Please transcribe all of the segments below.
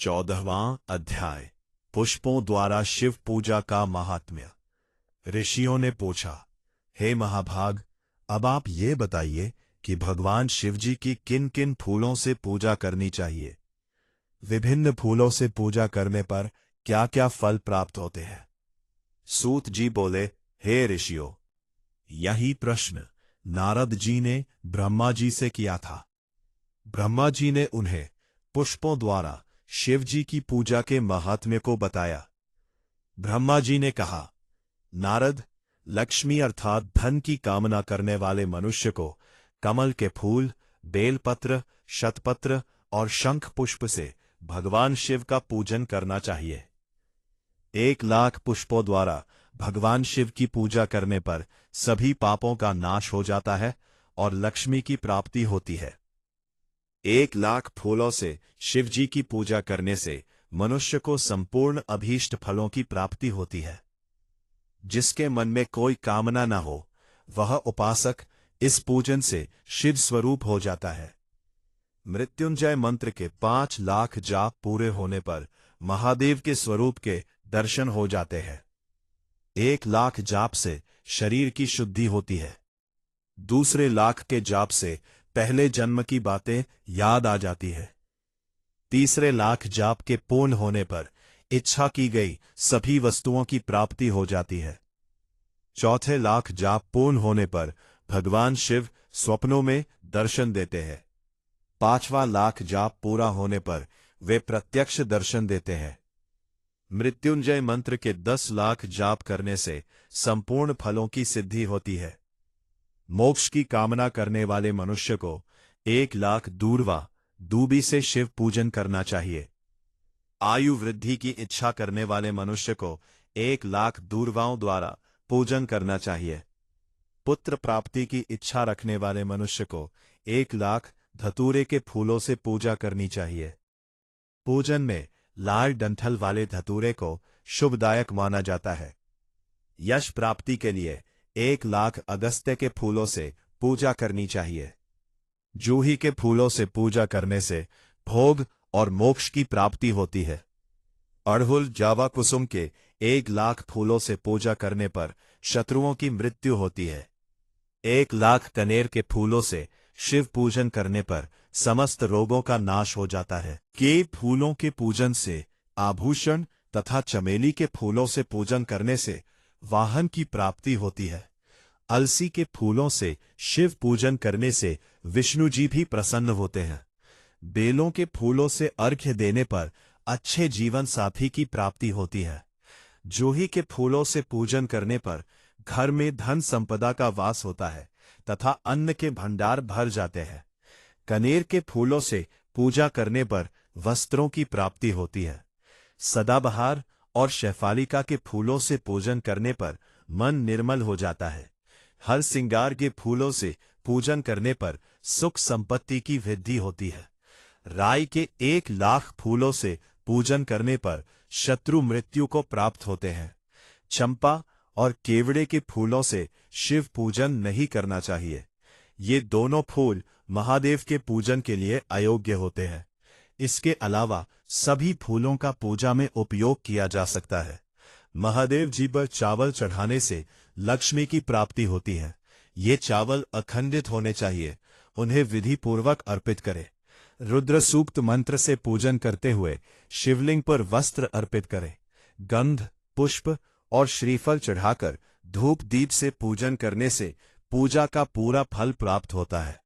14वां अध्याय पुष्पों द्वारा शिव पूजा का महात्म्य। ऋषियों ने पूछा, हे महाभाग, अब आप ये बताइए कि भगवान शिवजी की किन किन फूलों से पूजा करनी चाहिए। विभिन्न फूलों से पूजा करने पर क्या क्या फल प्राप्त होते हैं। सूत जी बोले, हे ऋषियों, यही प्रश्न नारद जी ने ब्रह्मा जी से किया था। ब्रह्मा जी ने उन्हें पुष्पों द्वारा शिव जी की पूजा के महात्म्य को बताया। ब्रह्मा जी ने कहा, नारद, लक्ष्मी अर्थात धन की कामना करने वाले मनुष्य को कमल के फूल, बेलपत्र, शतपत्र और शंख पुष्प से भगवान शिव का पूजन करना चाहिए। 1,00,000 पुष्पों द्वारा भगवान शिव की पूजा करने पर सभी पापों का नाश हो जाता है और लक्ष्मी की प्राप्ति होती है। 1,00,000 फूलों से शिव जी की पूजा करने से मनुष्य को संपूर्ण अभीष्ट फलों की प्राप्ति होती है। जिसके मन में कोई कामना न हो, वह उपासक इस पूजन से शिव स्वरूप हो जाता है। मृत्युंजय मंत्र के 5,00,000 जाप पूरे होने पर महादेव के स्वरूप के दर्शन हो जाते हैं। 1,00,000 जाप से शरीर की शुद्धि होती है। दूसरे लाख के जाप से पहले जन्म की बातें याद आ जाती है। तीसरे लाख जाप के पूर्ण होने पर इच्छा की गई सभी वस्तुओं की प्राप्ति हो जाती है। चौथे लाख जाप पूर्ण होने पर भगवान शिव स्वप्नों में दर्शन देते हैं। 5वां लाख जाप पूरा होने पर वे प्रत्यक्ष दर्शन देते हैं। मृत्युंजय मंत्र के 10,00,000 जाप करने से संपूर्ण फलों की सिद्धि होती है। मोक्ष की कामना करने वाले मनुष्य को 1,00,000 दूर्वा दूबी से शिव पूजन करना चाहिए। आयु वृद्धि की इच्छा करने वाले मनुष्य को 1,00,000 दूर्वाओं द्वारा पूजन करना चाहिए। पुत्र प्राप्ति की इच्छा रखने वाले मनुष्य को 1,00,000 धतूरे के फूलों से पूजा करनी चाहिए। पूजन में लाल डंठल वाले धतूरे को शुभदायक माना जाता है। यश प्राप्ति के लिए 1,00,000 अगस्त्य के फूलों से पूजा करनी चाहिए। जूही के फूलों से पूजा करने से भोग और मोक्ष की प्राप्ति होती है। अड़हुल जावा कुसुम के 1,00,000 फूलों से पूजा करने पर शत्रुओं की मृत्यु होती है। 1,00,000 कनेर के फूलों से शिव पूजन करने पर समस्त रोगों का नाश हो जाता है। के फूलों के पूजन से आभूषण तथा चमेली के फूलों से पूजन करने से वाहन की प्राप्ति होती है। अलसी के फूलों से शिव पूजन करने से विष्णु जी भी प्रसन्न होते हैं। बेलों के फूलों से अर्घ्य देने पर अच्छे जीवन साथी की प्राप्ति होती है। जूही के फूलों से पूजन करने पर घर में धन संपदा का वास होता है तथा अन्न के भंडार भर जाते हैं। कनेर के फूलों से पूजा करने पर वस्त्रों की प्राप्ति होती है। सदाबहार और शेफालिका के फूलों से पूजन करने पर मन निर्मल हो जाता है। हर सिंगार के फूलों से पूजन करने पर सुख संपत्ति की वृद्धि होती है। राई के 1,00,000 फूलों से पूजन करने पर शत्रु मृत्यु को प्राप्त होते हैं। चंपा और केवड़े के फूलों से शिव पूजन नहीं करना चाहिए। ये दोनों फूल महादेव के पूजन के लिए अयोग्य होते हैं। इसके अलावा सभी फूलों का पूजा में उपयोग किया जा सकता है। महादेव जी पर चावल चढ़ाने से लक्ष्मी की प्राप्ति होती है। ये चावल अखंडित होने चाहिए। उन्हें विधि पूर्वक अर्पित करें। रुद्र सूक्त मंत्र से पूजन करते हुए शिवलिंग पर वस्त्र अर्पित करें। गंध, पुष्प और श्रीफल चढ़ाकर धूप दीप से पूजन करने से पूजा का पूरा फल प्राप्त होता है।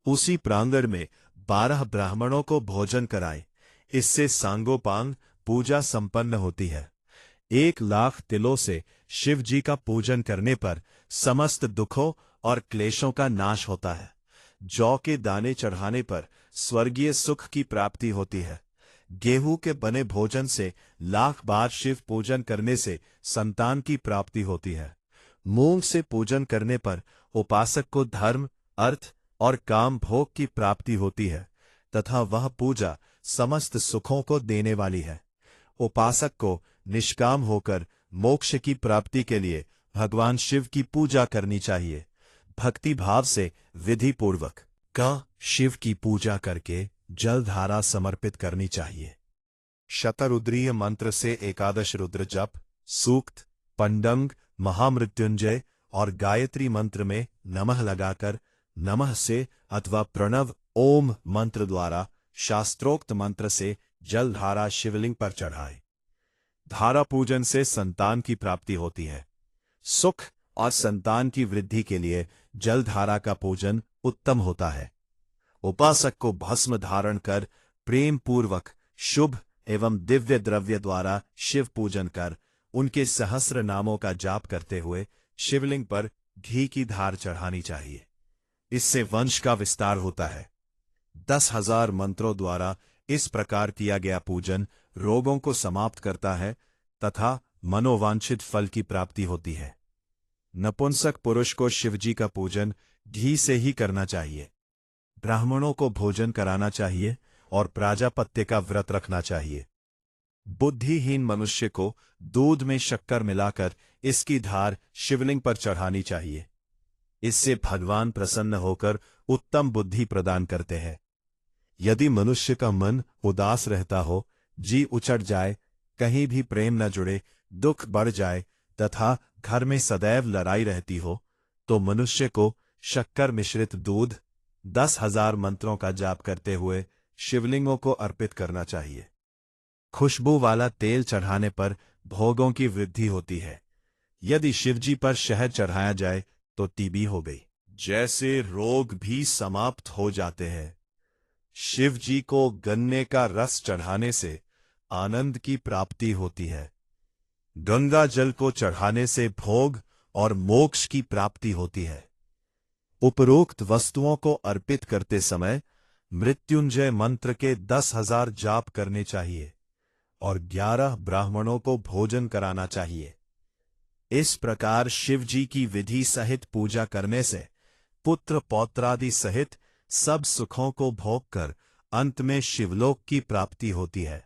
उसी प्रांगण में 12 ब्राह्मणों को भोजन कराएं। इससे सांगोपांग पूजा संपन्न होती है। 1,00,000 तिलों से शिव जी का पूजन करने पर समस्त दुखों और क्लेशों का नाश होता है। जौ के दाने चढ़ाने पर स्वर्गीय सुख की प्राप्ति होती है। गेहूं के बने भोजन से 1,00,000 बार शिव पूजन करने से संतान की प्राप्ति होती है। मूंग से पूजन करने पर उपासक को धर्म, अर्थ और काम भोग की प्राप्ति होती है तथा वह पूजा समस्त सुखों को देने वाली है। उपासक को निष्काम होकर मोक्ष की प्राप्ति के लिए भगवान शिव की पूजा करनी चाहिए। भक्ति भाव से विधि पूर्वक का शिव की पूजा करके जलधारा समर्पित करनी चाहिए। शतरुद्रीय मंत्र से एकादश रुद्र जप, सूक्त, पंडंग, महामृत्युंजय और गायत्री मंत्र में नमः लगाकर नमः से अथवा प्रणव ओम मंत्र द्वारा शास्त्रोक्त मंत्र से जल धारा शिवलिंग पर चढ़ाए। धारा पूजन से संतान की प्राप्ति होती है। सुख और संतान की वृद्धि के लिए जल धारा का पूजन उत्तम होता है। उपासक को भस्म धारण कर प्रेम पूर्वक शुभ एवं दिव्य द्रव्य द्वारा शिव पूजन कर उनके सहस्र नामों का जाप करते हुए शिवलिंग पर घी की धार चढ़ानी चाहिए। इससे वंश का विस्तार होता है। 10,000 मंत्रों द्वारा इस प्रकार किया गया पूजन रोगों को समाप्त करता है तथा मनोवांछित फल की प्राप्ति होती है। नपुंसक पुरुष को शिवजी का पूजन घी से ही करना चाहिए। ब्राह्मणों को भोजन कराना चाहिए और प्राजापत्य का व्रत रखना चाहिए। बुद्धिहीन मनुष्य को दूध में शक्कर मिलाकर इसकी धार शिवलिंग पर चढ़ानी चाहिए। इससे भगवान प्रसन्न होकर उत्तम बुद्धि प्रदान करते हैं। यदि मनुष्य का मन उदास रहता हो, जी उचट जाए, कहीं भी प्रेम न जुड़े, दुख बढ़ जाए तथा घर में सदैव लड़ाई रहती हो, तो मनुष्य को शक्कर मिश्रित दूध 10,000 मंत्रों का जाप करते हुए शिवलिंगों को अर्पित करना चाहिए। खुशबू वाला तेल चढ़ाने पर भोगों की वृद्धि होती है। यदि शिवजी पर शहद चढ़ाया जाए तो टीबी हो गई जैसे रोग भी समाप्त हो जाते हैं। शिवजी को गन्ने का रस चढ़ाने से आनंद की प्राप्ति होती है। गंगा जल को चढ़ाने से भोग और मोक्ष की प्राप्ति होती है। उपरोक्त वस्तुओं को अर्पित करते समय मृत्युंजय मंत्र के 10,000 जाप करने चाहिए और 11 ब्राह्मणों को भोजन कराना चाहिए। इस प्रकार शिवजी की विधि सहित पूजा करने से पुत्र पौत्रादि सहित सब सुखों को भोग कर अंत में शिवलोक की प्राप्ति होती है।